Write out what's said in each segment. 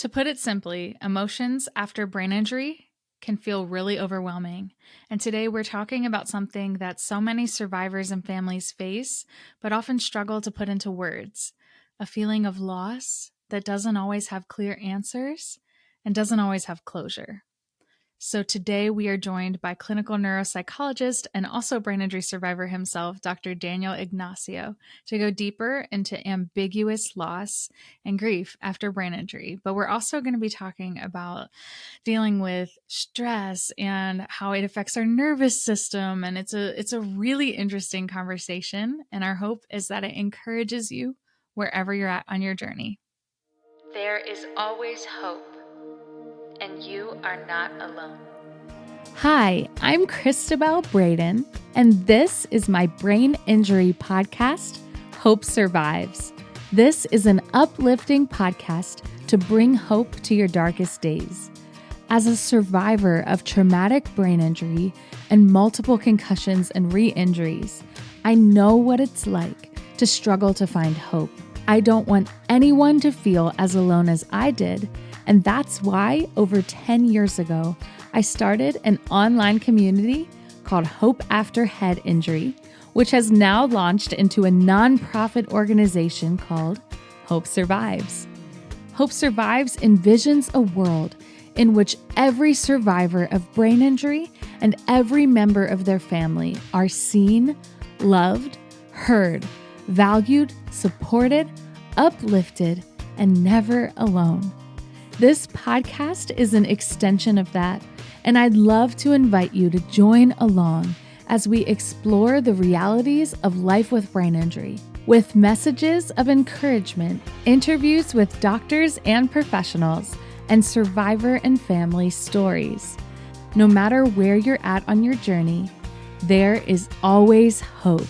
To put it simply, emotions after brain injury can feel really overwhelming. And today we're talking about something that so many survivors and families face, but often struggle to put into words: a feeling of loss that doesn't always have clear answers and doesn't always have closure. So today we are joined by clinical neuropsychologist and also brain injury survivor himself, Dr. Daniel Ignacio, to go deeper into ambiguous loss and grief after brain injury. But we're also going to be talking about dealing with stress and how it affects our nervous system. And it's a really interesting conversation. And our hope is that it encourages you wherever you're at on your journey. There is always hope, and you are not alone. Hi, I'm Cristabelle Braden, and this is my brain injury podcast, Hope Survives. This is an uplifting podcast to bring hope to your darkest days. As a survivor of traumatic brain injury and multiple concussions and re-injuries, I know what it's like to struggle to find hope. I don't want anyone to feel as alone as I did, and that's why over 10 years ago, I started an online community called Hope After Head Injury, which has now launched into a nonprofit organization called Hope Survives. Hope Survives envisions a world in which every survivor of brain injury and every member of their family are seen, loved, heard, valued, supported, uplifted, and never alone. This podcast is an extension of that, and I'd love to invite you to join along as we explore the realities of life with brain injury, with messages of encouragement, interviews with doctors and professionals, and survivor and family stories. No matter where you're at on your journey, there is always hope.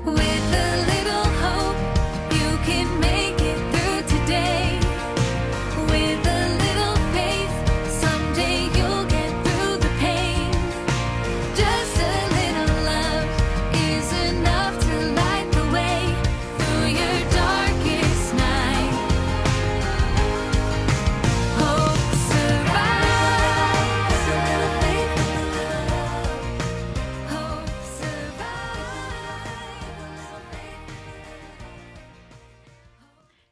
With a little hope, you can make it through today. With a little faith, someday you'll get through the pain. Just a little love is enough to light the way through your darkest night. Hope survives. A little faith, a little love. Hope survives.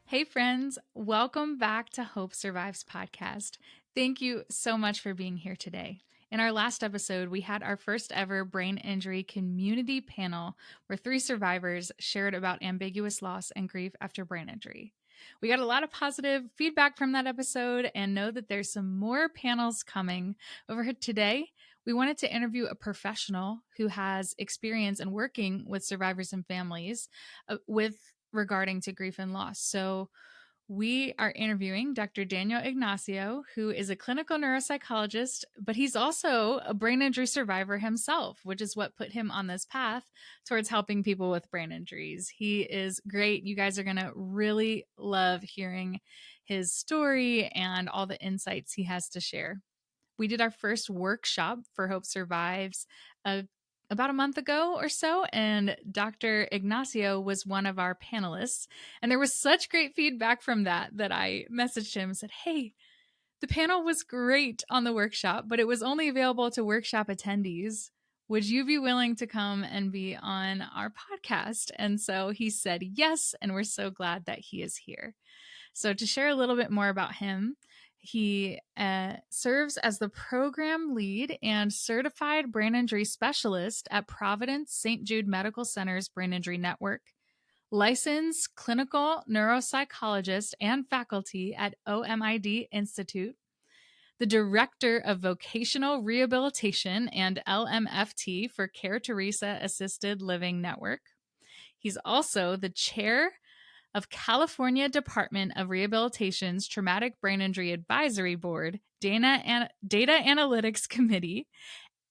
Hey friends, welcome back to Hope Survives podcast. Thank you so much for being here today. In our last episode, we had our first ever brain injury community panel where 3 survivors shared about ambiguous loss and grief after brain injury. We got a lot of positive feedback from that episode and know that there's some more panels coming. Over here today, we wanted to interview a professional who has experience in working with survivors and families regarding to grief and loss. So we are interviewing Dr. Daniel Ignacio, who is a clinical neuropsychologist, but he's also a brain injury survivor himself, which is what put him on this path towards helping people with brain injuries. He is great. You guys are going to really love hearing his story and all the insights he has to share. We did our first workshop for Hope Survives about a month ago or so, and Dr. Ignacio was one of our panelists. And there was such great feedback from that I messaged him and said, hey, the panel was great on the workshop, but it was only available to workshop attendees. Would you be willing to come and be on our podcast? And so he said yes, and we're so glad that he is here. So to share a little bit more about him, he serves as the program lead and certified brain injury specialist at Providence St. Jude Medical Center's Brain Injury Network, licensed clinical neuropsychologist and faculty at OMID Institute, the director of vocational rehabilitation and LMFT for Care Teresa Assisted Living Network. He's also the chair of California Department of Rehabilitation's Traumatic Brain Injury Advisory Board, Data Analytics Committee,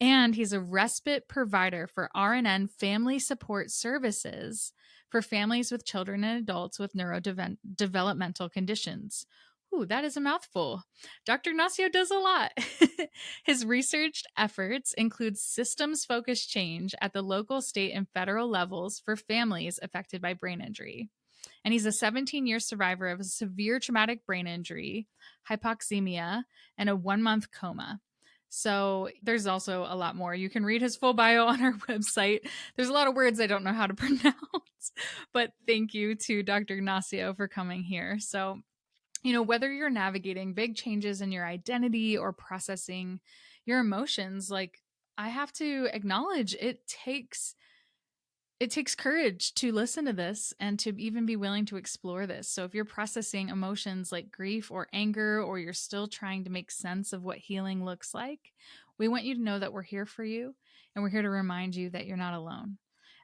and he's a respite provider for RNN Family Support Services for families with children and adults with neurodevelopmental conditions. Ooh, that is a mouthful. Dr. Ignacio does a lot. His research efforts include systems-focused change at the local, state, and federal levels for families affected by brain injury. And he's a 17-year survivor of a severe traumatic brain injury, hypoxemia, and a 1-month coma. So there's also a lot more. You can read his full bio on our website. There's a lot of words I don't know how to pronounce, but thank you to Dr. Ignacio for coming here. So, whether you're navigating big changes in your identity or processing your emotions, like, I have to acknowledge it takes courage to listen to this and to even be willing to explore this. So if you're processing emotions like grief or anger, or you're still trying to make sense of what healing looks like, we want you to know that we're here for you, and we're here to remind you that you're not alone.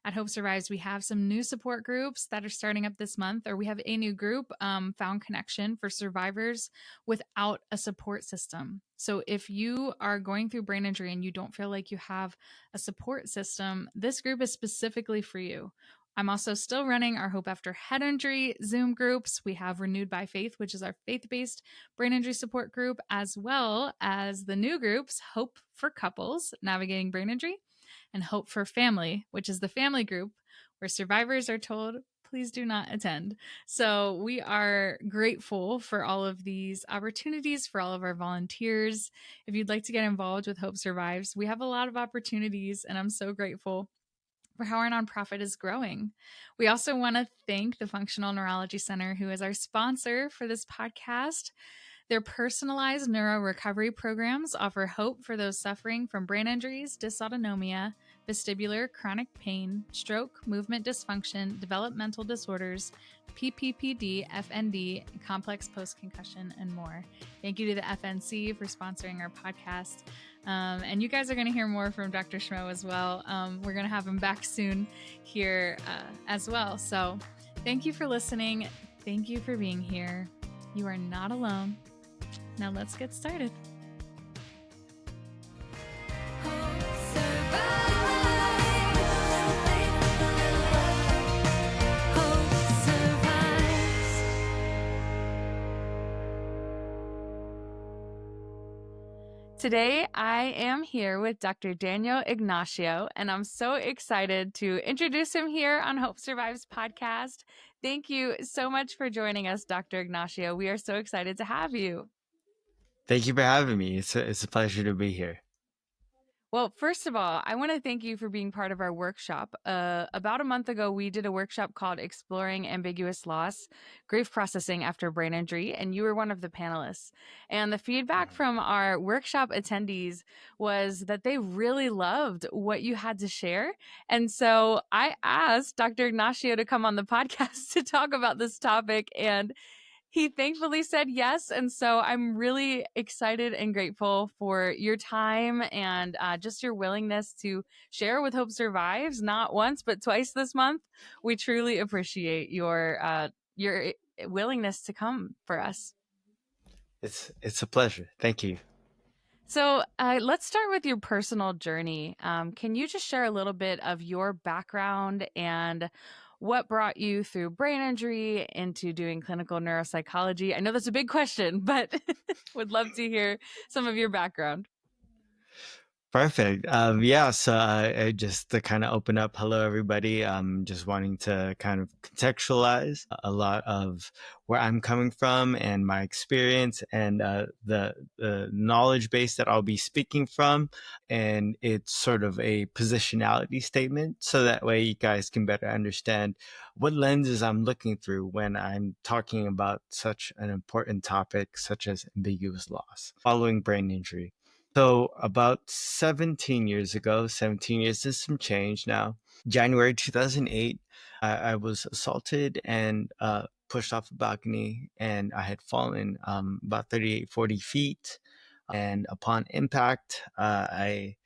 At Hope Survives, we have some new support groups that are starting up this month, or we have a new group, Found Connection, for survivors without a support system. So if you are going through brain injury and you don't feel like you have a support system, this group is specifically for you. I'm also still running our Hope After Head Injury Zoom groups. We have Renewed by Faith, which is our faith-based brain injury support group, as well as the new groups, Hope for Couples, Navigating Brain Injury, and Hope for Family, which is the family group where survivors are told, please do not attend. So we are grateful for all of these opportunities, for all of our volunteers. If you'd like to get involved with Hope Survives, we have a lot of opportunities, and I'm so grateful for how our nonprofit is growing. We also want to thank the Functional Neurology Center, who is our sponsor for this podcast. Their personalized neuro recovery programs offer hope for those suffering from brain injuries, dysautonomia, vestibular chronic pain, stroke, movement dysfunction, developmental disorders, PPPD, FND, complex post-concussion, and more. Thank you to the FNC for sponsoring our podcast. And you guys are going to hear more from Dr. Schmo as well. We're going to have him back soon here as well. So thank you for listening. Thank you for being here. You are not alone. Now let's get started. Today, I am here with Dr. Daniel Ignacio, and I'm so excited to introduce him here on Hope Survives podcast. Thank you so much for joining us, Dr. Ignacio. We are so excited to have you. Thank you for having me. It's a pleasure to be here. Well, first of all, I want to thank you for being part of our workshop. About a month ago, we did a workshop called Exploring Ambiguous Loss, Grief Processing After Brain Injury, and you were one of the panelists. And the feedback from our workshop attendees was that they really loved what you had to share. And so I asked Dr. Ignacio to come on the podcast to talk about this topic, and he thankfully said yes. And so I'm really excited and grateful for your time and just your willingness to share with Hope Survives, not once, but twice this month. We truly appreciate your willingness to come for us. It's a pleasure. Thank you. So let's start with your personal journey. Can you just share a little bit of your background and what brought you through brain injury into doing clinical neuropsychology? I know that's a big question, but would love to hear some of your background. Perfect. So just to kind of open up, hello everybody. Just wanting to kind of contextualize a lot of where I'm coming from and my experience and the knowledge base that I'll be speaking from, and it's sort of a positionality statement, so that way you guys can better understand what lenses I'm looking through when I'm talking about such an important topic such as ambiguous loss following brain injury. So about 17 years ago, 17 years is some change now, January 2008, I was assaulted and pushed off a balcony, and I had fallen about 38, 40 feet. And upon impact, I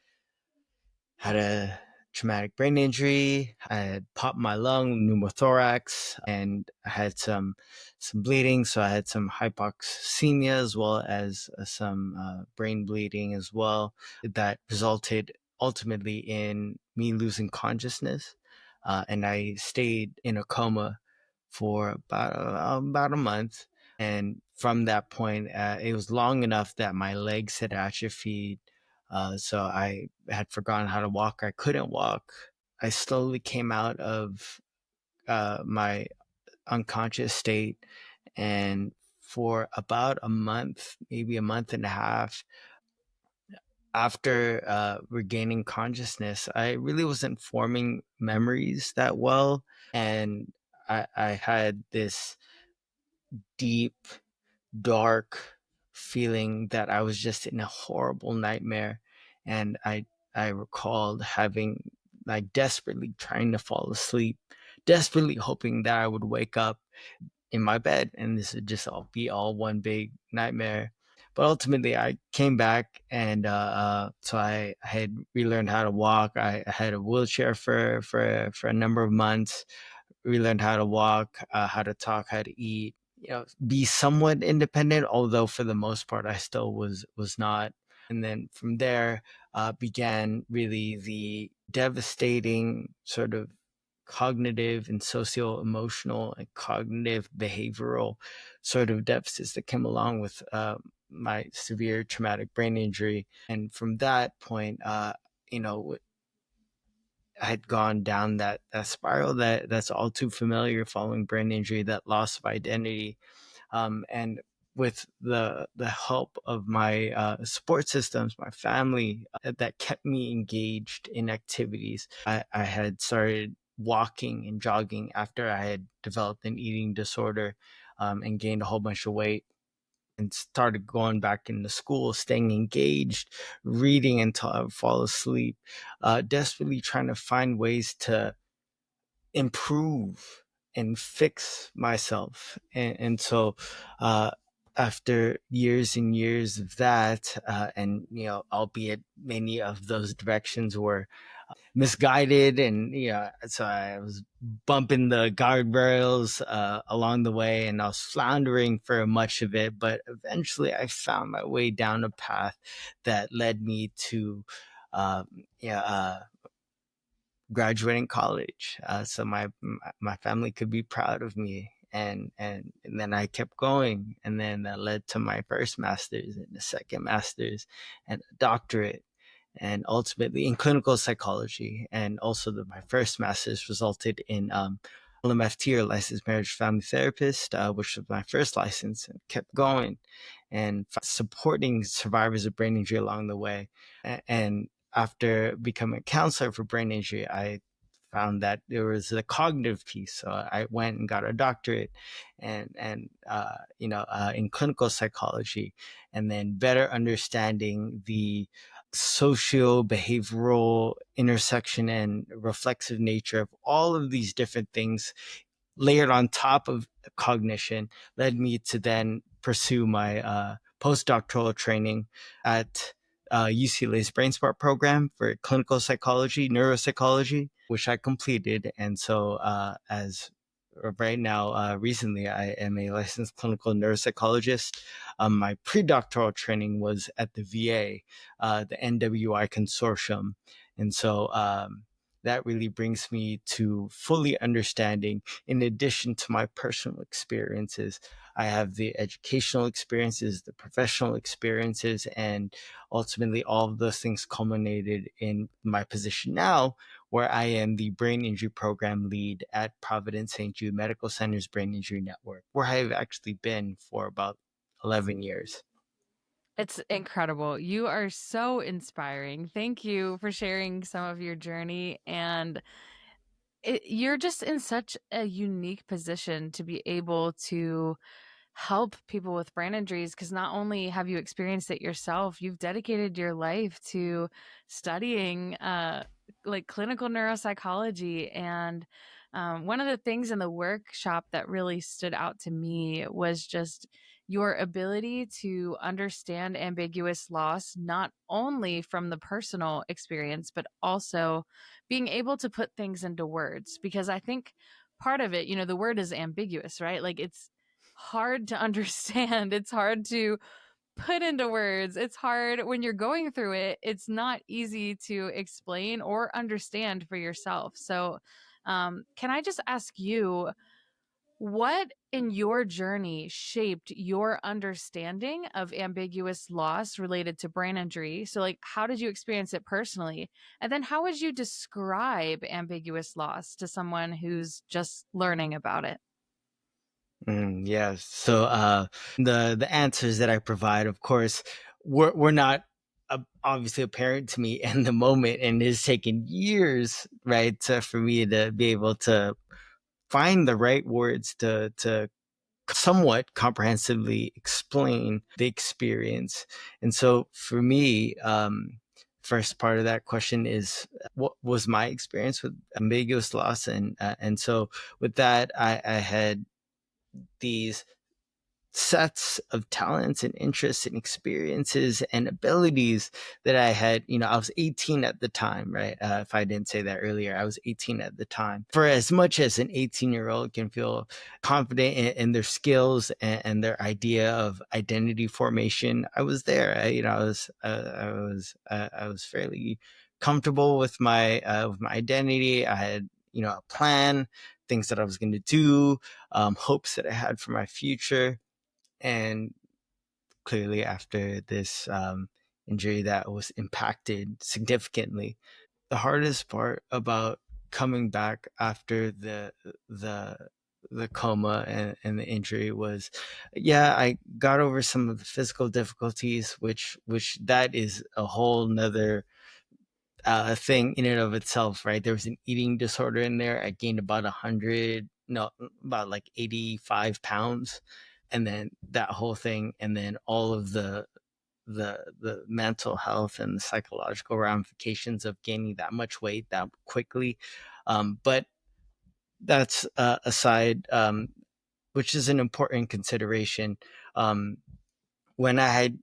had a traumatic brain injury. I had popped my lung, pneumothorax, and I had some bleeding. So I had some hypoxemia as well as some brain bleeding as well. That resulted ultimately in me losing consciousness. And I stayed in a coma for about a month. And from that point, it was long enough that my legs had atrophied. So I had forgotten how to walk. I couldn't walk. I slowly came out of my unconscious state. And for about a month, maybe a month and a half, after regaining consciousness, I really wasn't forming memories that well. And I had this deep, dark feeling that I was just in a horrible nightmare. And I recalled having, like, desperately trying to fall asleep, desperately hoping that I would wake up in my bed and this would just all be all one big nightmare. But ultimately, I came back, and so I had relearned how to walk. I had a wheelchair for a number of months. Relearned how to walk, how to talk, how to eat. Be somewhat independent, although for the most part, I still was not. And then from there, began really the devastating sort of cognitive and socio emotional and cognitive behavioral sort of deficits that came along with my severe traumatic brain injury. And from that point, you know, I had gone down that spiral that's all too familiar following brain injury, that loss of identity. And with the help of my support systems, my family, that kept me engaged in activities. I had started walking and jogging after I had developed an eating disorder, and gained a whole bunch of weight, and started going back into school, staying engaged, reading until I would fall asleep, desperately trying to find ways to improve and fix myself. And so, after years and years of that, and albeit many of those directions were misguided, and so I was bumping the guardrails along the way, and I was floundering for much of it, but eventually I found my way down a path that led me to uh, yeah, graduating college, so my family could be proud of me. And then I kept going, and then that led to my first master's and the second master's and a doctorate, and ultimately in clinical psychology. And also my first master's resulted in LMFT, or licensed marriage family therapist, which was my first license, and kept going and supporting survivors of brain injury along the way. And after becoming a counselor for brain injury, I found that there was a cognitive piece. So I went and got a doctorate in clinical psychology, and then better understanding the socio-behavioral intersection and reflexive nature of all of these different things layered on top of cognition led me to then pursue my postdoctoral training at UCLA's BrainSmart program for clinical psychology, neuropsychology, which I completed. And so, as right now, recently, I am a licensed clinical neuropsychologist. My predoctoral training was at the VA, the NWI Consortium. And so, that really brings me to fully understanding, in addition to my personal experiences, I have the educational experiences, the professional experiences, and ultimately all of those things culminated in my position now, where I am the brain injury program lead at Providence St. Jude Medical Center's Brain Injury Network, where I've actually been for about 11 years. It's incredible. You are so inspiring. Thank you for sharing some of your journey. And you're just in such a unique position to be able to help people with brain injuries, because not only have you experienced it yourself, you've dedicated your life to studying like clinical neuropsychology. And one of the things in the workshop that really stood out to me was just your ability to understand ambiguous loss, not only from the personal experience, but also being able to put things into words. Because I think part of it, the word is ambiguous, right? Like, it's hard to understand. It's hard to put into words. It's hard when you're going through it. It's not easy to explain or understand for yourself. So, can I just ask you, what in your journey shaped your understanding of ambiguous loss related to brain injury? So, like, how did you experience it personally? And then, how would you describe ambiguous loss to someone who's just learning about it? Yes. So the answers that I provide, of course, were not obviously apparent to me in the moment, and it's taken years, right, for me to be able to find the right words to somewhat comprehensively explain the experience. And so for me, first part of that question is what was my experience with ambiguous loss, and so with that, I had these sets of talents and interests and experiences and abilities that I had. I was 18 at the time, right? If I didn't say that earlier, I was 18 at the time. For as much as an 18-year-old can feel confident in their skills and their idea of identity formation, I was there. I was fairly comfortable with my identity. I had a plan, things that I was going to do, hopes that I had for my future. And clearly, after this injury that was impacted significantly, the hardest part about coming back after the the coma and the injury was, yeah, I got over some of the physical difficulties, which that is a whole nother thing in and of itself, right? There was an eating disorder in there. I gained about 100, no, about like 85 pounds. And then that whole thing, and then all of the mental health and the psychological ramifications of gaining that much weight that quickly. But that's aside, which is an important consideration. Um, when I had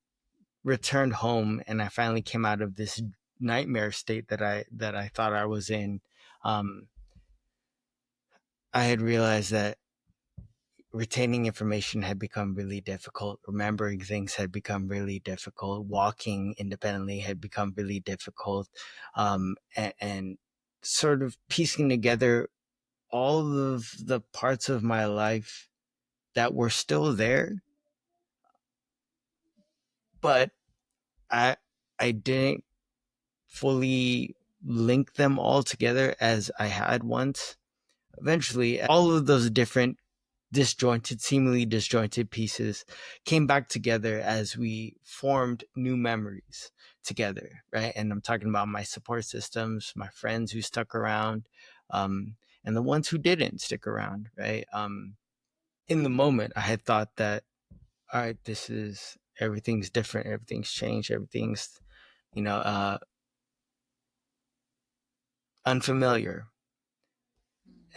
returned home and I finally came out of this nightmare state that I thought I was in, um, I had realized that retaining information had become really difficult. Remembering things had become really difficult. Walking independently had become really difficult, and sort of piecing together all of the parts of my life that were still there, but I I didn't fully link them all together as I had once. Eventually, all of those different seemingly disjointed pieces came back together as we formed new memories together, right? And I'm talking about my support systems, my friends who stuck around, and the ones who didn't stick around, right? In the moment, I had thought that, all right, everything's different, everything's changed, everything's, you know, uh, unfamiliar.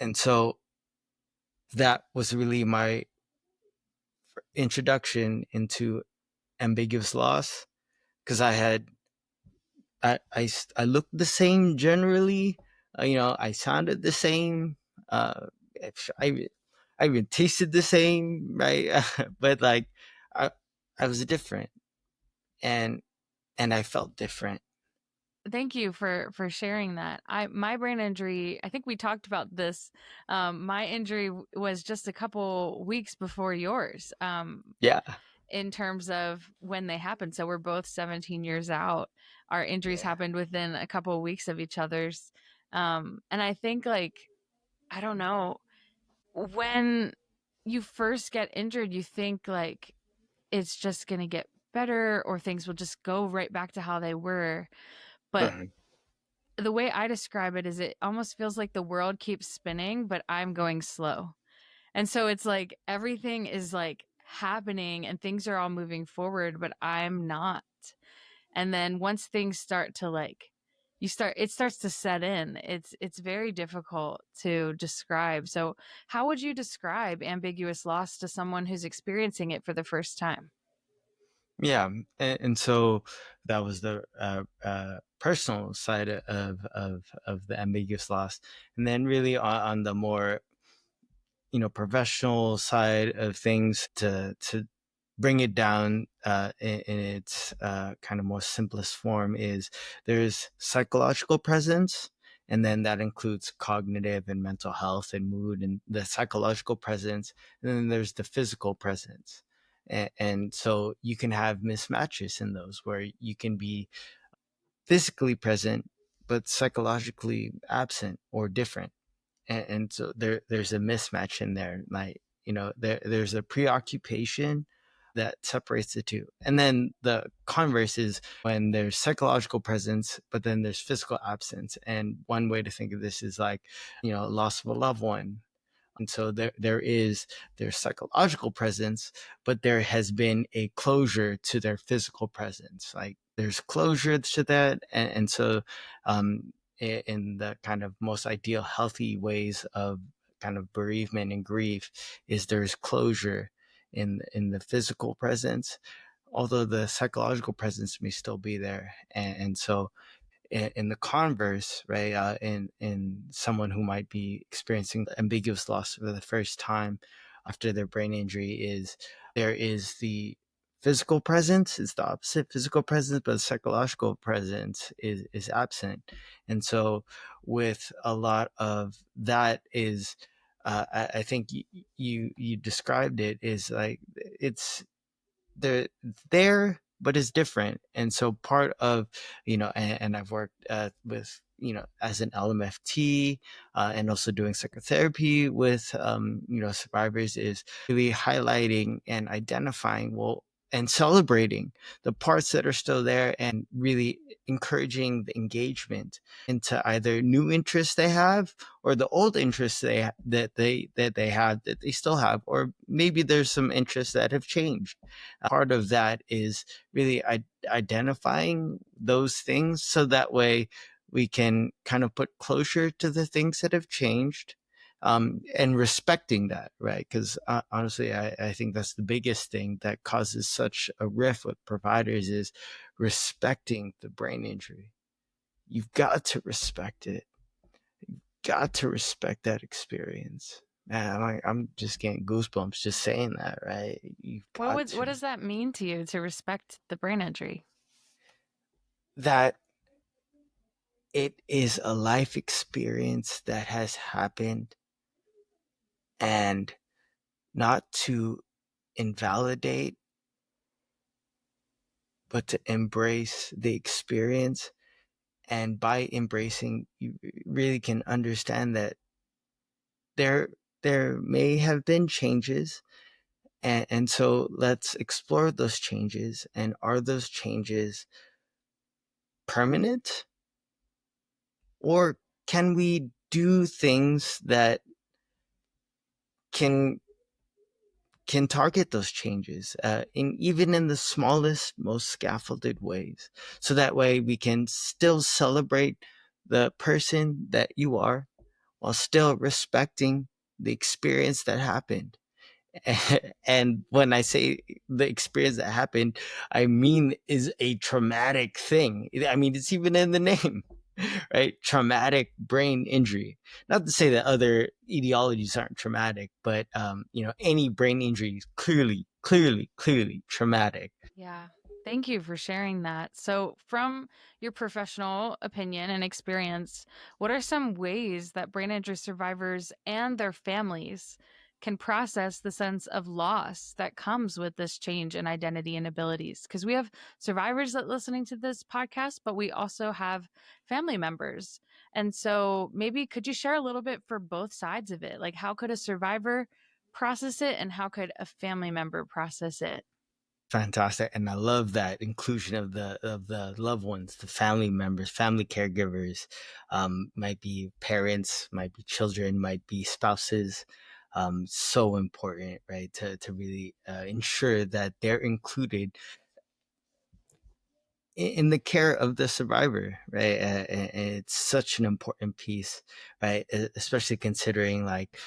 And so that was really my introduction into ambiguous loss, because I looked the same generally. I sounded the same. Uh, I I even tasted the same, right? But like, I I was different, and I felt different. Thank you for sharing that. My brain injury, I think we talked about this. My injury was just a couple weeks before yours. Yeah, In terms of when they happened. So we're both 17 years out. Our injuries yeah, happened within a couple of weeks of each other's. And I think, like, I don't know, when you first get injured, you think like it's just going to get better or things will just go right back to how they were. But mhm, the way I describe it is it almost feels like the world keeps spinning, but I'm going slow. And so it's like everything is like happening and things are all moving forward, but I'm not. And then once things start to like it starts to set in. It's very difficult to describe. So how would you describe ambiguous loss to someone who's experiencing it for the first time? yeah. And so that was the personal side of the ambiguous loss, and then really on the more professional side of things, to bring it down in its kind of more simplest form, is there's psychological presence, and then that includes cognitive and mental health and mood and the psychological presence, and then there's the physical presence. And so you can have mismatches in those, where you can be physically present but psychologically absent or different. And so there's a mismatch in there. Like, there's a preoccupation that separates the two. And then the converse is when there's psychological presence, but then there's physical absence. And one way to think of this is like, loss of a loved one. And so there's psychological presence, but there has been a closure to their physical presence. Like there's closure to that. And so in the kind of most ideal healthy ways of kind of bereavement and grief is there's closure in the physical presence, although the psychological presence may still be there. And so in the converse, right, in someone who might be experiencing ambiguous loss for the first time after their brain injury, is there is the physical presence, it's the opposite physical presence, but the psychological presence is absent. And so with a lot of that is I think you described it, is like they're there, but it's different. And so part of, and I've worked with, as an LMFT and also doing psychotherapy with, survivors, is really highlighting and identifying, and celebrating the parts that are still there, and really encouraging the engagement into either new interests they have, or the old interests that they still have, or maybe there's some interests that have changed. Part of that is really identifying those things, so that way we can kind of put closure to the things that have changed, and respecting that, right? Because honestly, I think that's the biggest thing that causes such a rift with providers, is respecting the brain injury. You've got to respect it. You've got to respect that experience. Man, I'm just getting goosebumps just saying that, right? You've got What to. does that mean to you, to respect the brain injury? That it is a life experience that has happened, and not to invalidate, but to embrace the experience. And by embracing, you really can understand that there may have been changes, and so let's explore those changes. And are those changes permanent, or can we do things that can target those changes, even in the smallest, most scaffolded ways, so that way we can still celebrate the person that you are, while still respecting the experience that happened. And when I say the experience that happened, I mean is a traumatic thing. I mean, it's even in the name, right? Traumatic brain injury. Not to say that other etiologies aren't traumatic, but any brain injury is clearly traumatic. Yeah. Thank you for sharing that. So, from your professional opinion and experience, what are some ways that brain injury survivors and their families can process the sense of loss that comes with this change in identity and abilities? Because we have survivors that listening to this podcast, but we also have family members. And so, maybe could you share a little bit for both sides of it? Like, how could a survivor process it, and how could a family member process it? Fantastic. And I love that inclusion of the loved ones, the family members, family caregivers, might be parents, might be children, might be spouses. So important, right? To really ensure that they're included in the care of the survivor, right? And it's such an important piece, right? Especially considering, like,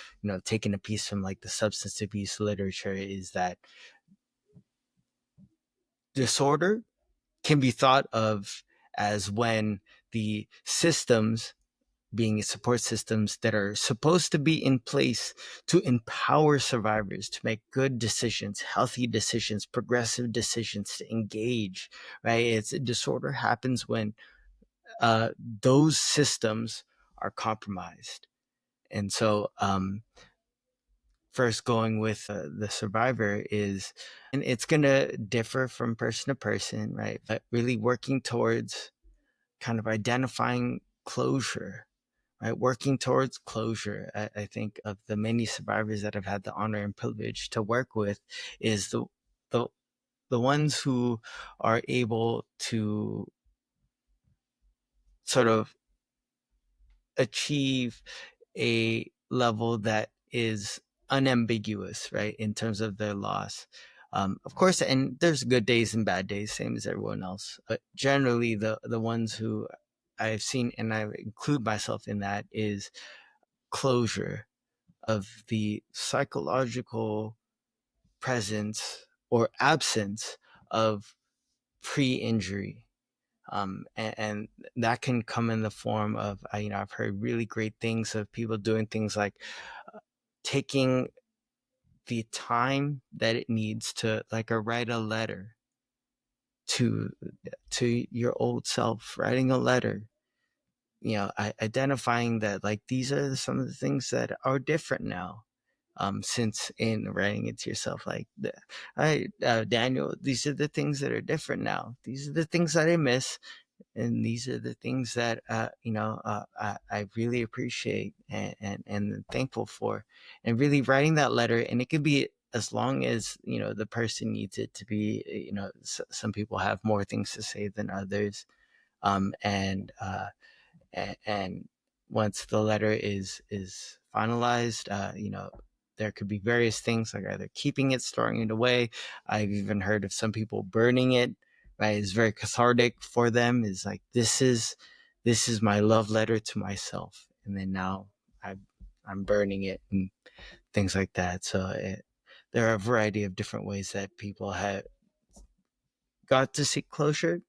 taking a piece from like the substance abuse literature, is that disorder can be thought of as when the systems, being support systems that are supposed to be in place to empower survivors to make good decisions, healthy decisions, progressive decisions, to engage, right? It's disorder happens when those systems are compromised. And so first, going with the survivor is, and it's going to differ from person to person, right? But really working towards kind of identifying closure, right? Working towards closure. I think of the many survivors that I've had the honor and privilege to work with is the the ones who are able to sort of achieve a level that is unambiguous, right, in terms of their loss. Of course, and there's good days and bad days, same as everyone else. But generally, the ones who I've seen, and I include myself in that, is closure of the psychological presence or absence of pre-injury. And that can come in the form of, I've heard really great things of people doing things like taking the time that it needs to, like, write a letter to your old self, writing a letter, identifying that, like, these are some of the things that are different now. Since in writing it to yourself, like, Daniel, these are the things that are different now. These are the things that I miss, and these are the things that I really appreciate and thankful for. And really writing that letter, and it could be as long as the person needs it to be. Some people have more things to say than others, and once the letter is finalized, there could be various things, like either keeping it, storing it away. I've even heard of some people burning it, right? It's very cathartic for them. It's like, this is my love letter to myself, and then now I'm burning it and things like that. So there are a variety of different ways that people have got to seek closure.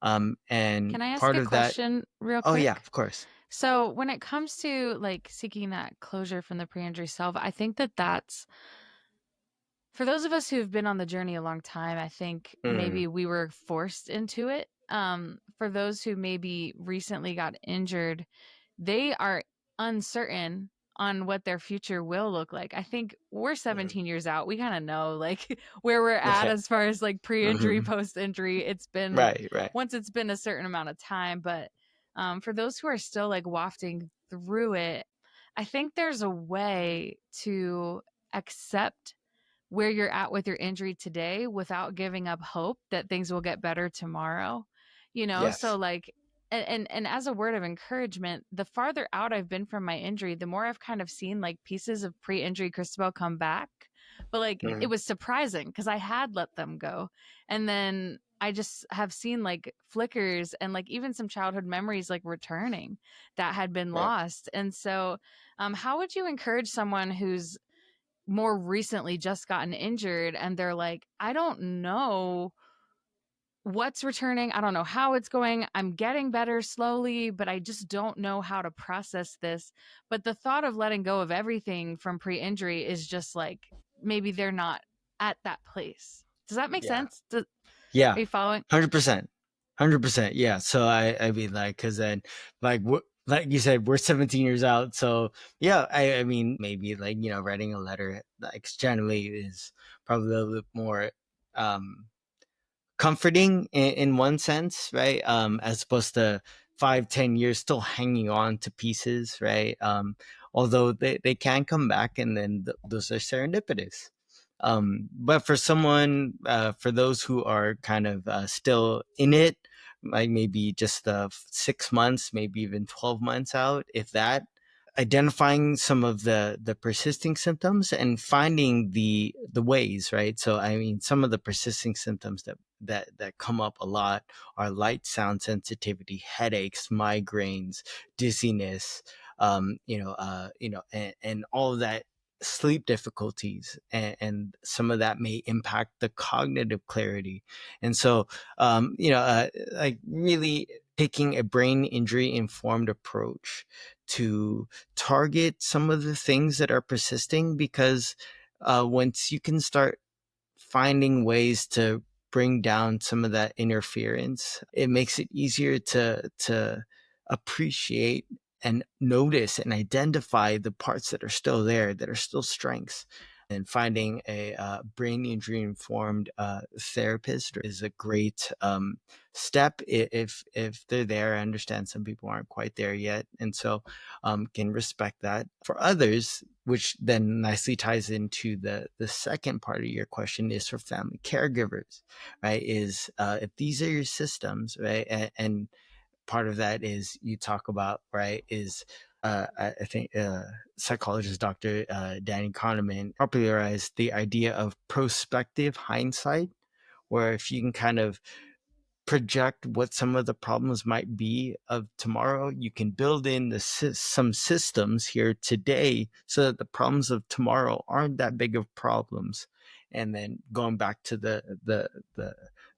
And Can I ask part a of that, question real oh quick? yeah, of course. So, when it comes to like seeking that closure from the pre-injury self, I think that that's for those of us who've been on the journey a long time. I think Mm, maybe we were forced into it. For those who maybe recently got injured, they are uncertain on what their future will look like. I think we're mhm. 17 years out. We kind of know like where we're at Yeah. as far as like pre-injury, Mhm. post-injury. It's been Right, right. once it's been a certain amount of time, but for those who are still like wafting through it, I think there's a way to accept where you're at with your injury today without giving up hope that things will get better tomorrow. So Yes. like and as a word of encouragement, the farther out I've been from my injury, the more I've kind of seen like pieces of pre-injury Cristabelle come back. But like it Mhm. was surprising because I had let them go. And then I just have seen like flickers and like even some childhood memories like returning that had been Right. lost. And so how would you encourage someone who's more recently just gotten injured and they're like, I don't know what's returning. I don't know how it's going. I'm getting better slowly, but I just don't know how to process this. But the thought of letting go of everything from pre injury is just like maybe they're not at that place. Does that make Yeah. sense? Are Yeah. you following? 100%. 100%. Yeah. So I mean, like, cause then, like, like you said, we're 17 years out. So yeah, I mean, maybe, like, writing a letter, like, generally is probably a little bit more, um, comforting in one sense, right? As opposed to 5-10 years still hanging on to pieces, right? Although they can come back, and then those are serendipitous. But for someone, for those who are kind of still in it, like maybe just 6 months, maybe even 12 months out, if that, identifying some of the persisting symptoms and finding the ways, right? So I mean, some of the persisting symptoms that come up a lot are light sound sensitivity, headaches, migraines, dizziness, and all of that, sleep difficulties, and some of that may impact the cognitive clarity. And so, like, really taking a brain injury informed approach to target some of the things that are persisting, because once you can start finding ways to bring down some of that interference, it makes it easier to appreciate and notice and identify the parts that are still there, that are still strengths. And finding a brain injury informed therapist is a great step if they're there. I understand some people aren't quite there yet, and so can respect that. For others, which then nicely ties into the second part of your question, is for family caregivers, right? Is if these are your systems, right, and part of that is you talk about, right, is I think psychologist Dr. Danny Kahneman popularized the idea of prospective hindsight, where if you can kind of project what some of the problems might be of tomorrow, you can build in some systems here today so that the problems of tomorrow aren't that big of problems. And then going back to the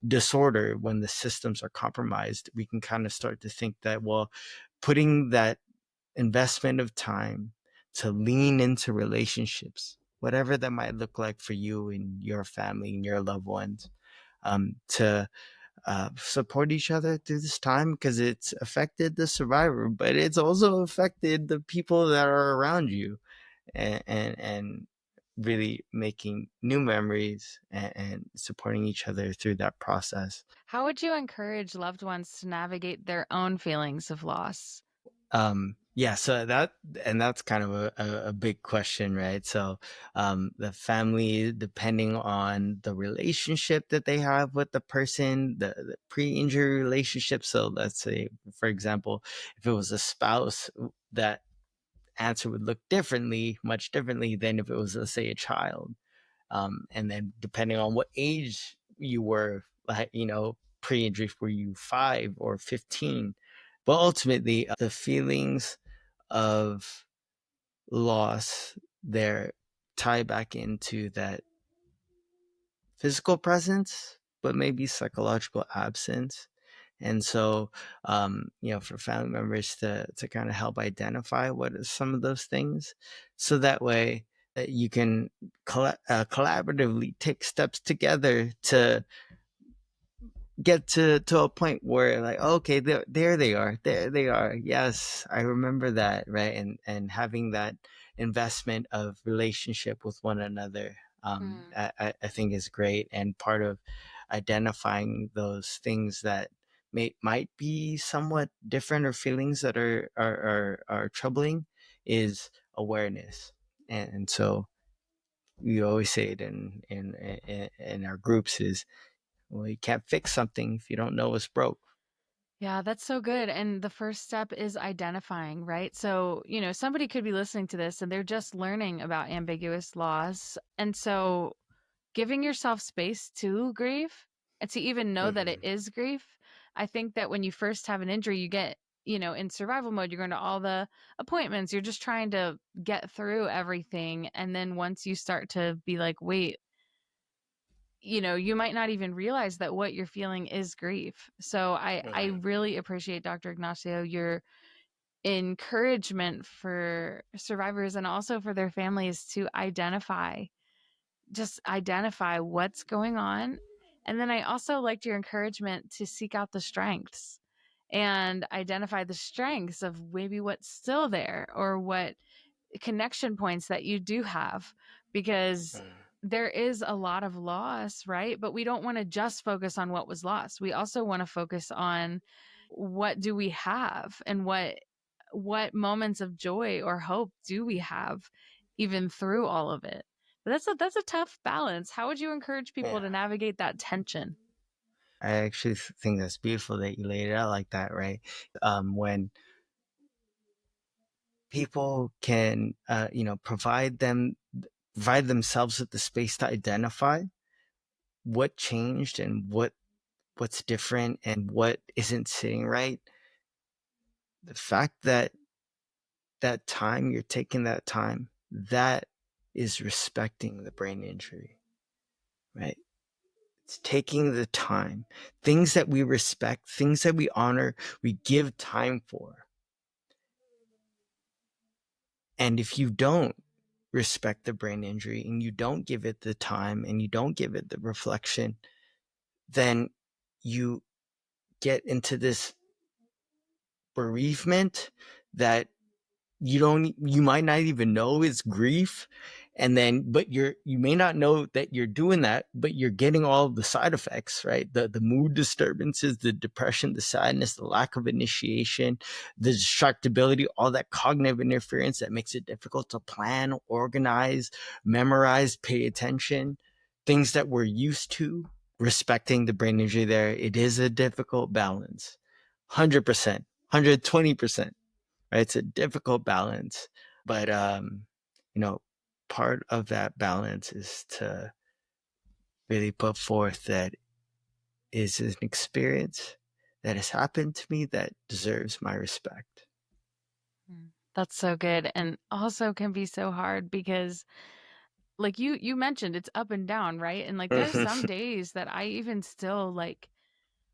disorder, when the systems are compromised, we can kind of start to think that, well, putting that investment of time to lean into relationships, whatever that might look like for you and your family and your loved ones, to support each other through this time, because it's affected the survivor, but it's also affected the people that are around you, and really making new memories and supporting each other through that process. How would you encourage loved ones to navigate their own feelings of loss? Yeah, so that's kind of a big question, right? So the family, depending on the relationship that they have with the person, the pre-injury relationship. So let's say, for example, if it was a spouse, that answer would look differently, much differently than if it was, let's say, a child. And then depending on what age you were, like, pre-injury, were you 5 or 15? But ultimately, the feelings of loss there tie back into that physical presence, but maybe psychological absence. And so, for family members to kind of help identify what are some of those things, so that way that you can collaboratively take steps together to get to a point where, like, okay, there they are, yes, I remember that, right? And having that investment of relationship with one another, Mm. I think is great, and part of identifying those things that might be somewhat different, or feelings that are troubling, is awareness. And so we always say it in our groups is, well, you can't fix something if you don't know what's broke. Yeah, that's so good. And the first step is identifying, right? So, somebody could be listening to this and they're just learning about ambiguous loss. And so, giving yourself space to grieve and to even know that it Mm-hmm. is grief. I think that when you first have an injury, you get, in survival mode, you're going to all the appointments, you're just trying to get through everything. And then once you start to be like, wait, you might not even realize that what you're feeling is grief. So I Mm-hmm. really appreciate Dr. Ignacio, your encouragement for survivors and also for their families to identify what's going on. And then I also liked your encouragement to seek out the strengths and identify the strengths of maybe what's still there or what connection points that you do have, because there is a lot of loss, right? But we don't want to just focus on what was lost. We also want to focus on what do we have and what moments of joy or hope do we have even through all of it. But that's a tough balance. How would you encourage people Yeah, to navigate that tension? I actually think that's beautiful that you laid it out like that, right? When people can, provide themselves with the space to identify what changed and what's different and what isn't sitting right. The fact that time you're taking that time, that is respecting the brain injury, right? It's taking the time. Things that we respect, things that we honor, we give time for. And if you don't respect the brain injury and you don't give it the time and you don't give it the reflection, then you get into this bereavement that you might not even know is grief, And then, but you may not know that you're doing that, but you're getting all of the side effects, right? The mood disturbances, the depression, the sadness, the lack of initiation, the distractibility, all that cognitive interference that makes it difficult to plan, organize, memorize, pay attention, things that we're used to. Respecting the brain injury there, it is a difficult balance. 100%, 120%, right? It's a difficult balance, but part of that balance is to really put forth that is an experience that has happened to me that deserves my respect. That's so good, and also can be so hard because like you mentioned, it's up and down, right? And like there's some days that I even still like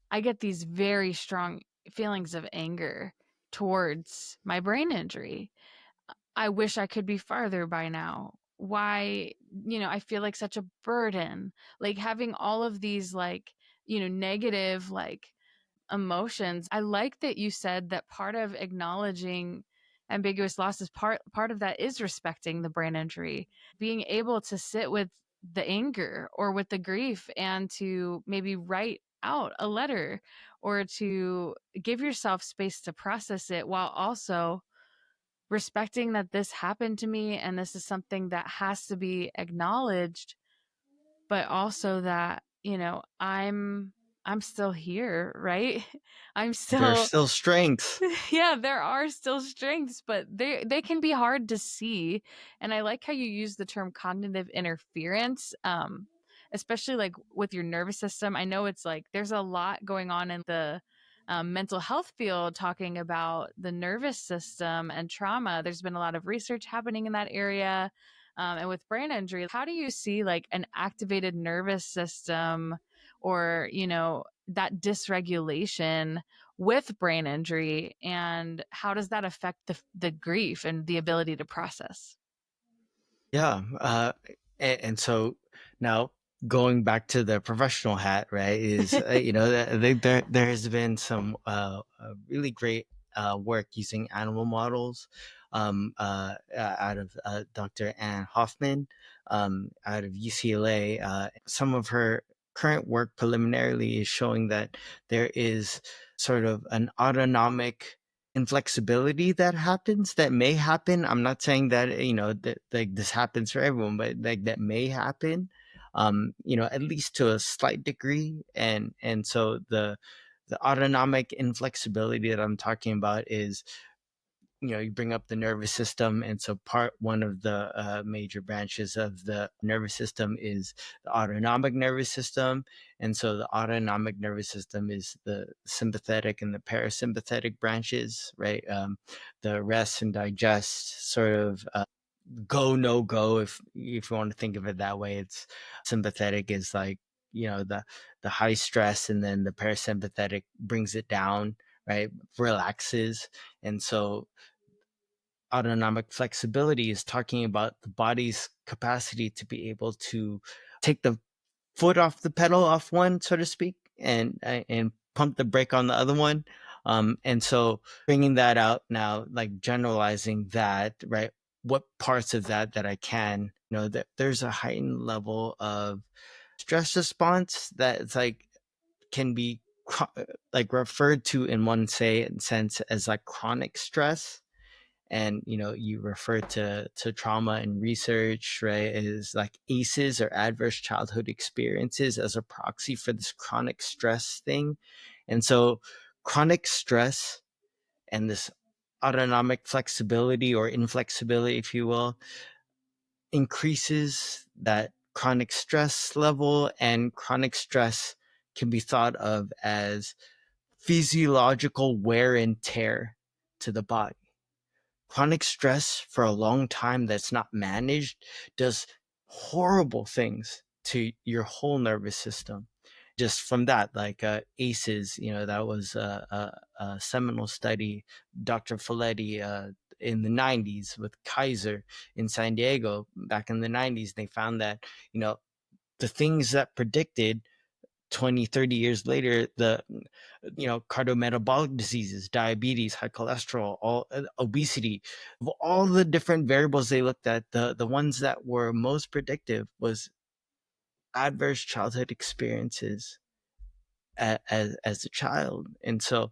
I get these very strong feelings of anger towards my brain injury. I wish I could be farther by now. Why, I feel like such a burden. Like having all of these like, negative like emotions. I like that you said that part of acknowledging ambiguous loss is part of that is respecting the brain injury, being able to sit with the anger or with the grief and to maybe write out a letter or to give yourself space to process it while also respecting that this happened to me and this is something that has to be acknowledged, but also that, I'm still here, right? I'm There's still still strength. yeah, there are still strengths, but they can be hard to see. And I like how you use the term cognitive interference, especially like with your nervous system. I know it's like there's a lot going on in the mental health field talking about the nervous system and trauma. There's been a lot of research happening in that area. And with brain injury, how do you see like an activated nervous system or, that dysregulation with brain injury, and how does that affect the grief and the ability to process? Yeah. And so now going back to the professional hat, right, is, I think there has been some really great work using animal models out of Dr. Ann Hoffman out of UCLA. Some of her current work preliminarily is showing that there is sort of an autonomic inflexibility that happens, that may happen. I'm not saying that that like this happens for everyone, but like that may happen, at least to a slight degree. And so the autonomic inflexibility that I'm talking about is, you bring up the nervous system. And so one of the major branches of the nervous system is the autonomic nervous system. And so the autonomic nervous system is the sympathetic and the parasympathetic branches, right? The rest and digest sort of go, no go, if you want to think of it that way. It's sympathetic is like, the high stress, and then the parasympathetic brings it down, right? Relaxes. And so autonomic flexibility is talking about the body's capacity to be able to take the foot off the pedal off one, so to speak, and pump the brake on the other one. And so bringing that out now, like generalizing that, right? What parts of that I can, that there's a heightened level of stress response that it's like can be like referred to in one sense as like chronic stress. And you refer to trauma and research, right, is like ACEs, or adverse childhood experiences, as a proxy for this chronic stress thing. And so chronic stress and this autonomic flexibility or inflexibility, if you will, increases that chronic stress level. And chronic stress can be thought of as physiological wear and tear to the body. Chronic stress for a long time that's not managed does horrible things to your whole nervous system. Just from that, like ACEs, that was a seminal study. Dr. Folletti in the 90s with Kaiser in San Diego back in the 90s, they found that, the things that predicted 20, 30 years later, the cardiometabolic diseases, diabetes, high cholesterol, all obesity, of all the different variables they looked at, the ones that were most predictive was adverse childhood experiences as a child. And so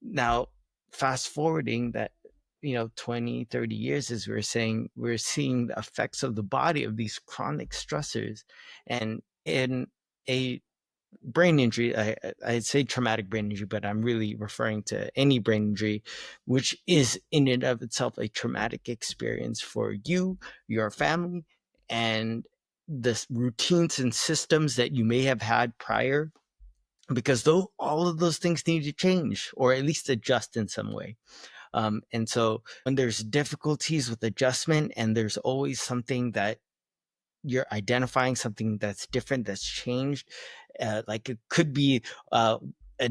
now fast forwarding that 20, 30 years, as we're saying, we're seeing the effects of the body of these chronic stressors. And in a brain injury, I'd say traumatic brain injury, but I'm really referring to any brain injury, which is in and of itself a traumatic experience for you, your family, and the routines and systems that you may have had prior, because though all of those things need to change or at least adjust in some way. And so when there's difficulties with adjustment and there's always something that you're identifying, something that's different, that's changed, like it could be a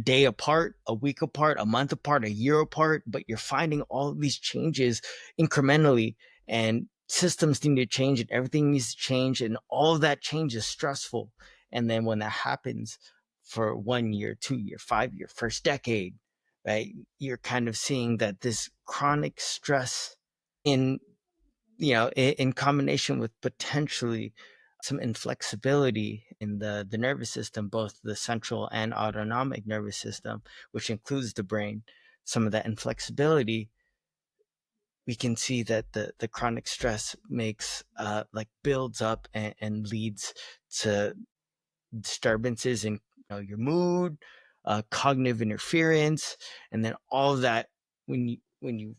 day apart, a week apart, a month apart, a year apart, but you're finding all of these changes incrementally, and systems need to change and everything needs to change, and all of that change is stressful. And then when that happens for 1 year, 2 year, 5 year, first decade, right, you're kind of seeing that this chronic stress in in combination with potentially some inflexibility in the nervous system, both the central and autonomic nervous system, which includes the brain, some of that inflexibility, we can see that the chronic stress makes like builds up and leads to disturbances in your mood, cognitive interference, and then all of that. When you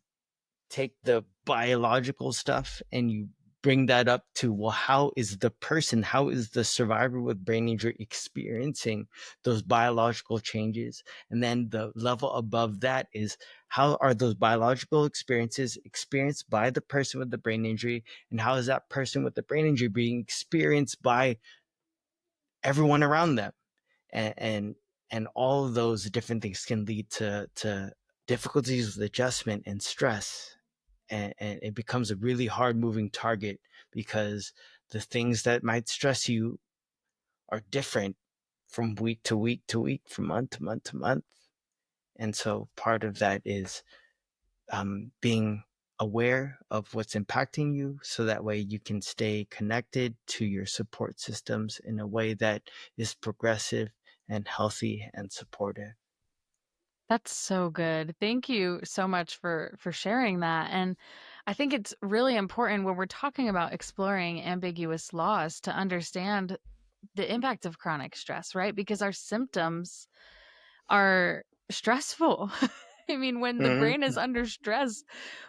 take the biological stuff and you bring that up to, well, how is the survivor with brain injury experiencing those biological changes? And then the level above that is, how are those biological experiences experienced by the person with the brain injury, and how is that person with the brain injury being experienced by everyone around them? And all of those different things can lead to difficulties with adjustment and stress, and it becomes a really hard moving target, because the things that might stress you are different from week to week to week, from month to month to month. And so part of that is being aware of what's impacting you, so that way you can stay connected to your support systems in a way that is progressive and healthy and supportive. That's so good. Thank you so much for sharing that. And I think it's really important when we're talking about exploring ambiguous laws to understand the impact of chronic stress, right? Because our symptoms are stressful. I mean, when the brain is under stress,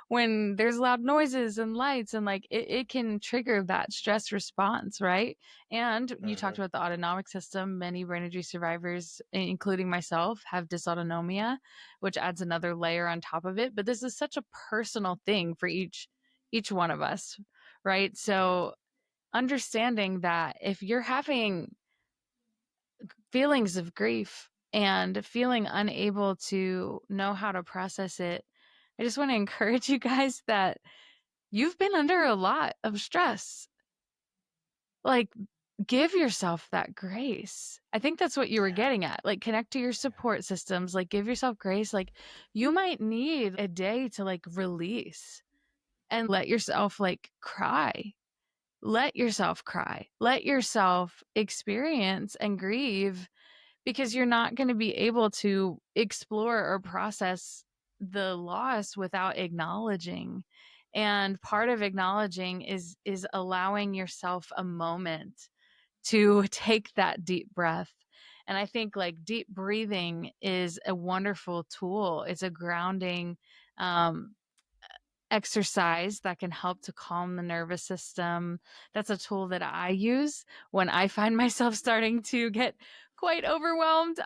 when there's loud noises and lights, and like it can trigger that stress response, right? And you talked about the autonomic system. Many brain injury survivors, including myself, have dysautonomia, which adds another layer on top of it. But this is such a personal thing for each one of us, right? So understanding that if you're having feelings of grief and feeling unable to know how to process it, I just want to encourage you guys that you've been under a lot of stress. Like, give yourself that grace. I think that's what you were getting at. Like, connect to your support systems, like, give yourself grace. Like, you might need a day to like release and let yourself like cry. Let yourself cry. Let yourself experience and grieve, because you're not going to be able to explore or process the loss without acknowledging. And part of acknowledging is allowing yourself a moment to take that deep breath. And I think like deep breathing is a wonderful tool. It's a grounding exercise that can help to calm the nervous system. That's a tool that I use when I find myself starting to get quite overwhelmed.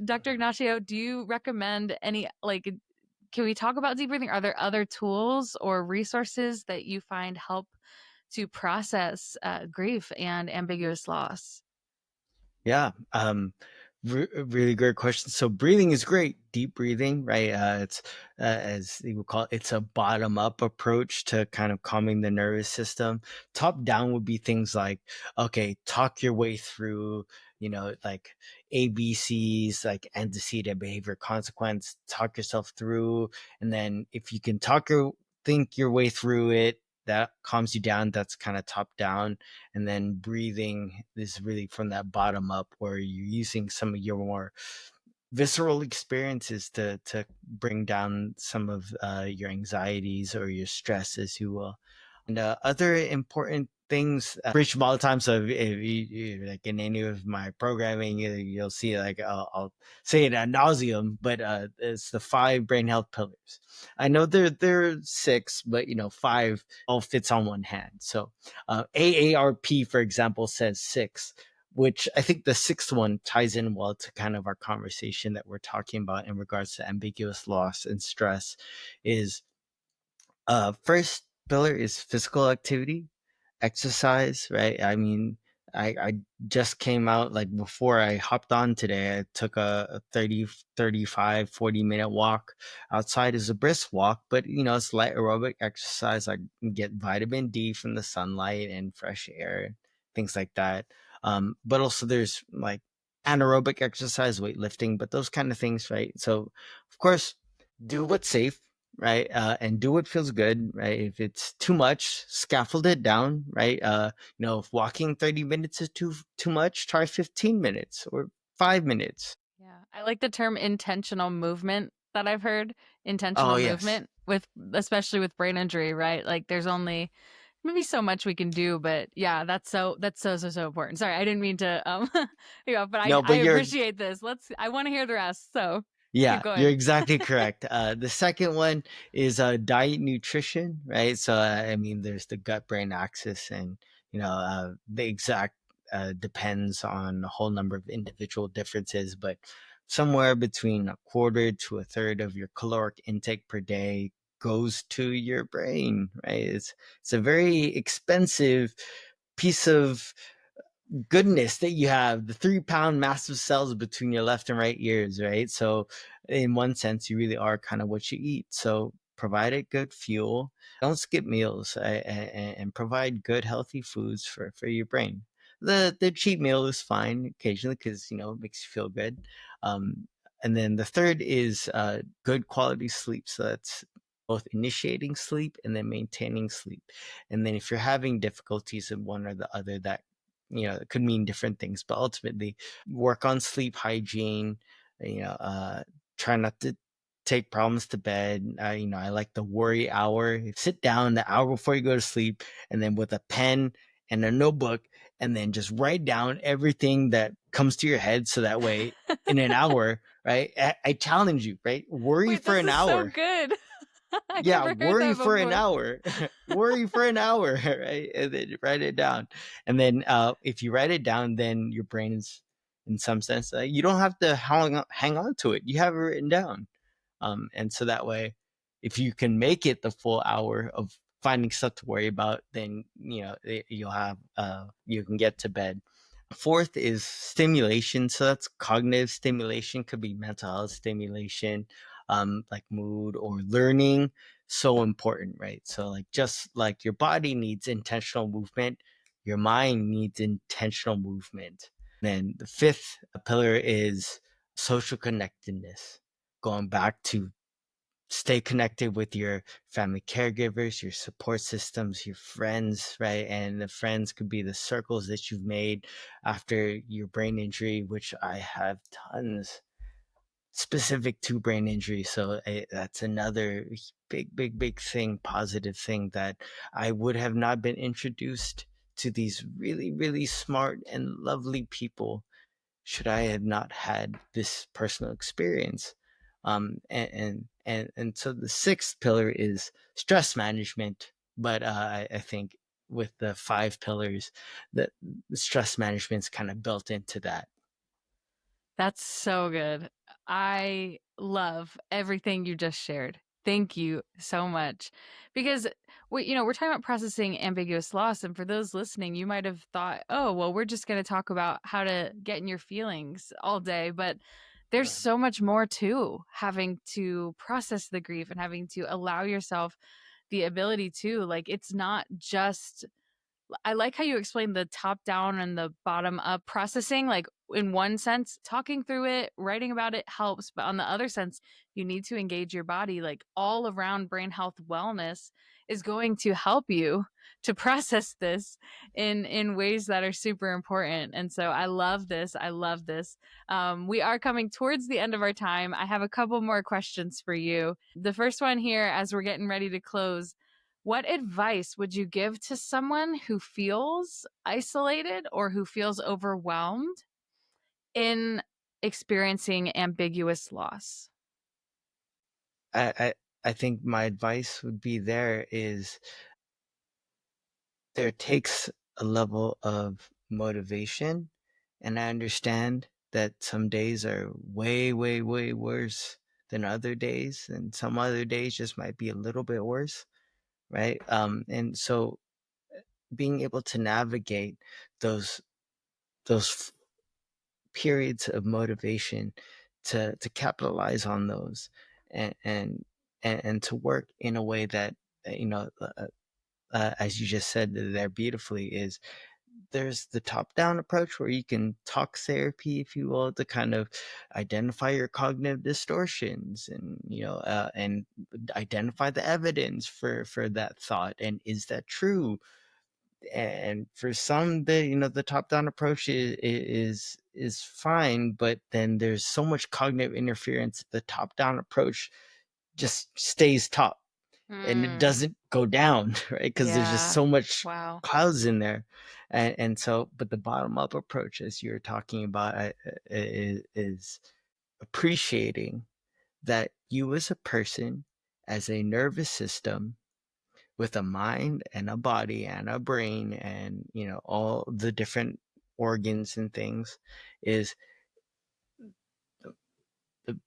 Dr. Ignacio, do you recommend any, like, can we talk about deep breathing? Are there other tools or resources that you find help to process grief and ambiguous loss? Yeah. Really great question. So breathing is great. Deep breathing, right? It's as they would call it, it's a bottom up approach to kind of calming the nervous system. Top down would be things like, okay, talk your way through, like ABCs, like antecedent behavior consequence. Talk yourself through, and then if you can think your way through it, that calms you down. That's kind of top down. And then breathing is really from that bottom up, where you're using some of your more visceral experiences to bring down some of your anxieties or your stress, as you will. And other important things, preach them all the time. So if like in any of my programming, you'll see like I'll say it ad nauseum, but it's the 5 brain health pillars. I know there are 6, but 5 all fits on one hand. So AARP, for example, says 6, which I think the 6th one ties in well to kind of our conversation that we're talking about in regards to ambiguous loss and stress. Is first pillar is physical activity, exercise, right? I mean, I just came out, like before I hopped on today, I took a 30, 35, 40 minute walk outside. As a brisk walk, but it's light aerobic exercise. I get vitamin D from the sunlight and fresh air, things like that. But also there's like anaerobic exercise, weightlifting, but those kind of things, right? So of course, do what's safe, right? And do what feels good, right? If it's too much, scaffold it down, right? If walking 30 minutes is too much, try 15 minutes or 5 minutes. Yeah. I like the term intentional movement that I've heard. Oh Intentional yes. movement with especially with brain injury, right? Like there's only maybe so much we can do, but yeah, that's so important. Sorry, I didn't mean to but I No, I but appreciate this. I want to hear the rest. So keep you're going. exactly correct. The second one is diet nutrition, right? So I mean, there's the gut brain axis, and the exact depends on a whole number of individual differences, but somewhere between a quarter to a third of your caloric intake per day goes to your brain, right? It's a very expensive piece of goodness that you have, the 3 pound massive cells between your left and right ears, right? So in one sense, you really are kind of what you eat. So provide it good fuel, don't skip meals, and provide good healthy foods for your brain. The cheat meal is fine occasionally, because it makes you feel good. um, and then the third is good quality sleep. So that's both initiating sleep and then maintaining sleep. And then if you're having difficulties in one or the other, that it could mean different things, but ultimately work on sleep hygiene. you know uh Try not to take problems to bed. I like the worry hour. Sit down the hour before you go to sleep, and then with a pen and a notebook, and then just write down everything that comes to your head, so that way in an hour, right? I challenge you, right? Worry Wait, for this an is so hour. good. I Yeah, never heard worry that for an before. hour. Worry for an hour, right? And then write it down. And then if you write it down, then your brain is, in some sense, you don't have to hang on to it. You have it written down. And so that way, if you can make it the full hour of finding stuff to worry about, then you can get to bed. Fourth is stimulation. So that's cognitive stimulation, could be mental health stimulation, like mood or learning. So important, right? So, like, just like your body needs intentional movement, your mind needs intentional movement. Then the fifth pillar is social connectedness, going back to stay connected with your family caregivers, your support systems, your friends, right? And the friends could be the circles that you've made after your brain injury, which I have tons specific to brain injury. So that's another big, big, big thing, positive thing, that I would have not been introduced to these really, really smart and lovely people should I have not had this personal experience. And so the sixth pillar is stress management. But I think with the 5 pillars, that the stress management's kind of built into that. That's so good. I love everything you just shared. Thank you so much. Because We're talking about processing ambiguous loss. And for those listening, you might have thought, oh, well, we're just going to talk about how to get in your feelings all day. But there's Right. so much more to having to process the grief and having to allow yourself the ability to, like, it's not just, I like how you explained the top down and the bottom up processing. Like, in one sense, talking through it, writing about it helps. But on the other sense, you need to engage your body. Like, all around brain health wellness is going to help you to process this in ways that are super important. And so I love this. I love this. We are coming towards the end of our time. I have a couple more questions for you. The first one here, as we're getting ready to close, what advice would you give to someone who feels isolated or who feels overwhelmed in experiencing ambiguous loss? I I think my advice would be there takes a level of motivation, and I understand that some days are way, way, way worse than other days, and some other days just might be a little bit worse, right? And so being able to navigate those those periods of motivation to capitalize on those and and and to work in a way that you know as you just said there beautifully is there's the top down approach where you can talk therapy if you will to kind of identify your cognitive distortions and and identify the evidence for that thought and is that true. And for some the top down approach is fine, but then there's so much cognitive interference the top down approach just stays top and it Mm, doesn't go down right because there's just yeah. so much Wow. clouds in there. And so but the bottom up approach as you're talking about is appreciating that you as a person as a nervous system with a mind and a body and a brain and all the different organs and things is the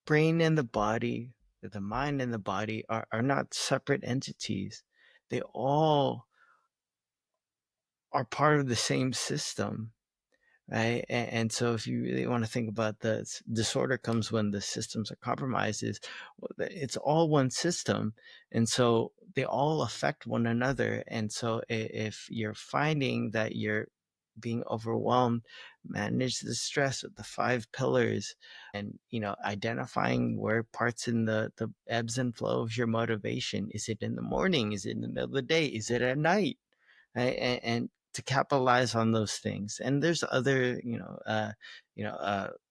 brain and the mind and the body are not separate entities. They all are part of the same system, right? And so if you really want to think about the disorder comes when the systems are compromised is well, it's all one system, and so they all affect one another. And so if you're finding that you're being overwhelmed, manage the stress with the 5 pillars and identifying where parts in the ebbs and flow of your motivation. Is it in the morning? Is it in the middle of the day? Is it at night? Right? And to capitalize on those things. And there's other,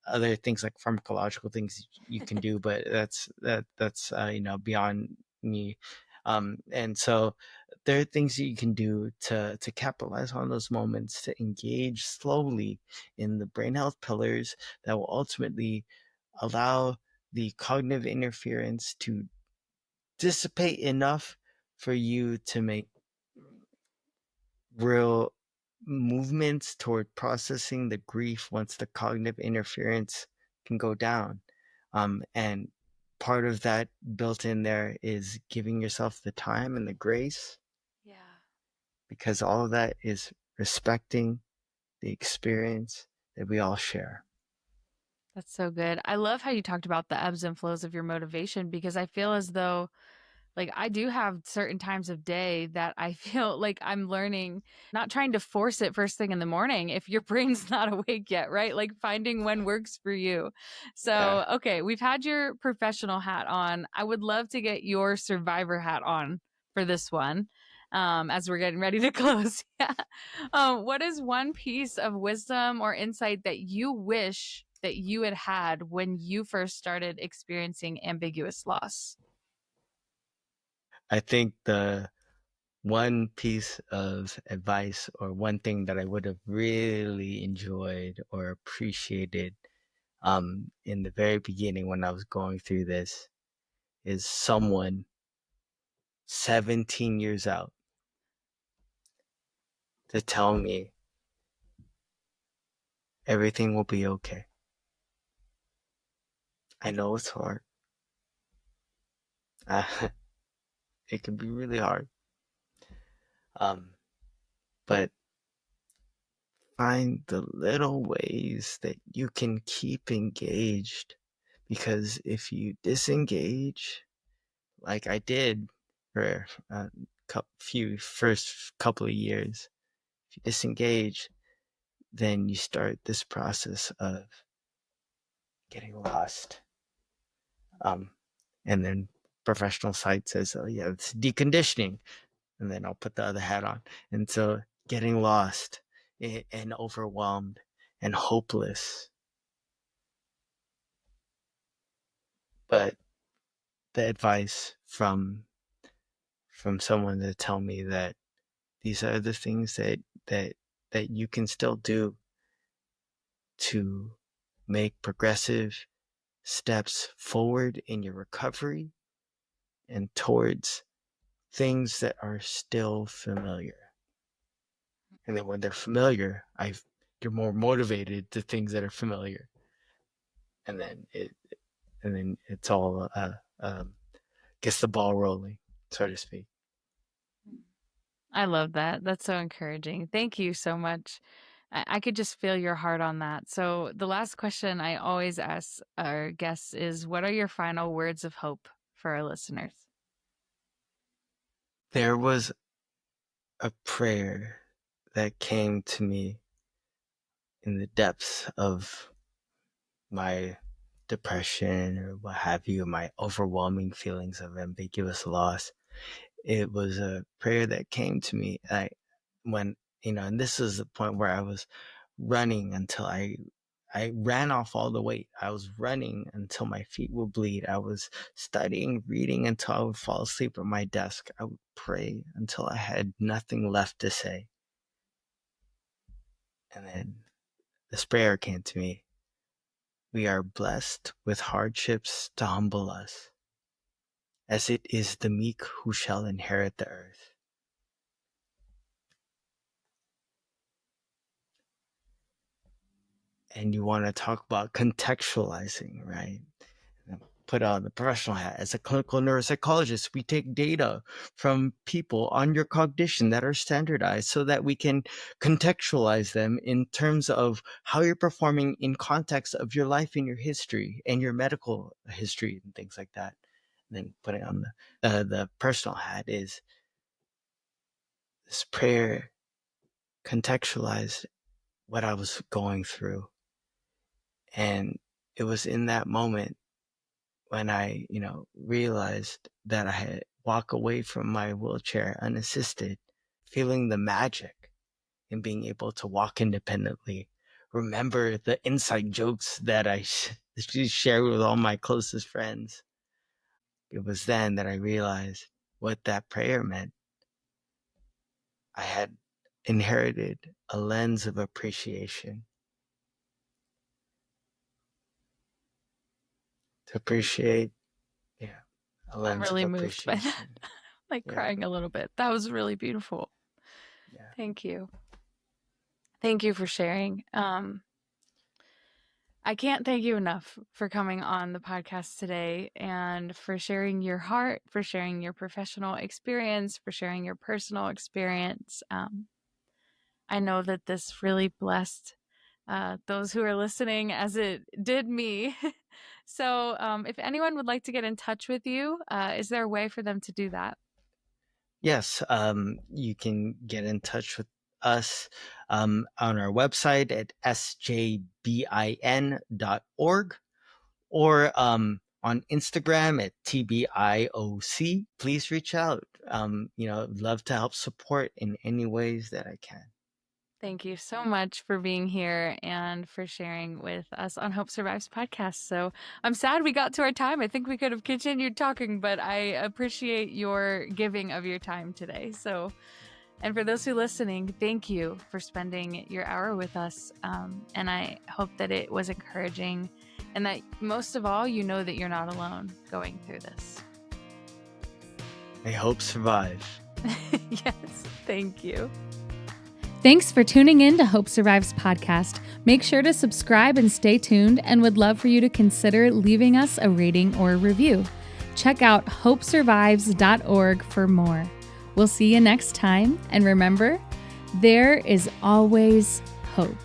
other things like pharmacological things you can do, but that's beyond me. And so there are things that you can do to capitalize on those moments, to engage slowly in the brain health pillars that will ultimately allow the cognitive interference to dissipate enough for you to make real movements toward processing the grief once the cognitive interference can go down. And part of that built in there is giving yourself the time and the grace Yeah. because all of that is respecting the experience that we all share. That's so good. I love how you talked about the ebbs and flows of your motivation because I feel as though, like, I do have certain times of day that I feel like I'm learning, not trying to force it first thing in the morning if your brain's not awake yet, right? Like, finding when works for you. Yeah. So, okay, we've had your professional hat on. I would love to get your survivor hat on for this one, as we're getting ready to close. Yeah. What is one piece of wisdom or insight that you wish that you had had when you first started experiencing ambiguous loss? I think the one piece of advice or one thing that I would have really enjoyed or appreciated in the very beginning when I was going through this is someone 17 years out to tell me everything will be okay. I know it's hard. Uh, it can be really hard. But find the little ways that you can keep engaged, because if you disengage, like I did for a first couple of years, if you disengage, then you start this process of getting lost. And then professional side says, oh yeah, it's deconditioning. And then I'll put the other hat on. And so getting lost and overwhelmed and hopeless. But the advice from someone to tell me that these are the things that you can still do to make progressive steps forward in your recovery and towards things that are still familiar. And then when they're familiar, you're more motivated to things that are familiar. And then it's all gets the ball rolling, so to speak. I love that. That's so encouraging. Thank you so much. I could just feel your heart on that. So the last question I always ask our guests is, what are your final words of hope for our listeners? There was a prayer that came to me in the depths of my depression or what have you, my overwhelming feelings of ambiguous loss. It was a prayer that came to me when, and this is the point where I was running until I ran off all the weight. I was running until my feet would bleed. I was studying, reading until I would fall asleep at my desk. I would pray until I had nothing left to say. And then this prayer came to me. We are blessed with hardships to humble us, as it is the meek who shall inherit the earth. And you want to talk about contextualizing, right? Put on the professional hat. As a clinical neuropsychologist, we take data from people on your cognition that are standardized so that we can contextualize them in terms of how you're performing in context of your life and your history and your medical history and things like that. And then putting on the personal hat is this prayer contextualized what I was going through. And it was in that moment when I, realized that I had walked away from my wheelchair unassisted, feeling the magic in being able to walk independently. Remember the inside jokes that I shared with all my closest friends. It was then that I realized what that prayer meant. I had inherited a lens of appreciation. To appreciate, a I'm lens really of moved by that. appreciation. Like Yeah. crying a little bit. That was really beautiful. Yeah. Thank you. Thank you for sharing. I can't thank you enough for coming on the podcast today and for sharing your heart, for sharing your professional experience, for sharing your personal experience. I know that this really blessed those who are listening as it did me. So if anyone would like to get in touch with you, is there a way for them to do that? Yes, you can get in touch with us on our website at sjbin.org or on Instagram at TBIOC. Please reach out. Love to help support in any ways that I can. Thank you so much for being here and for sharing with us on Hope Survives podcast. So I'm sad we got to our time. I think we could have continued talking, but I appreciate your giving of your time today. So, and for those who are listening, thank you for spending your hour with us. And I hope that it was encouraging and that most of all, you know that you're not alone going through this. May hope survive. Yes, thank you. Thanks for tuning in to Hope Survives podcast. Make sure to subscribe and stay tuned, and would love for you to consider leaving us a rating or a review. Check out hopesurvives.org for more. We'll see you next time. And remember, there is always hope.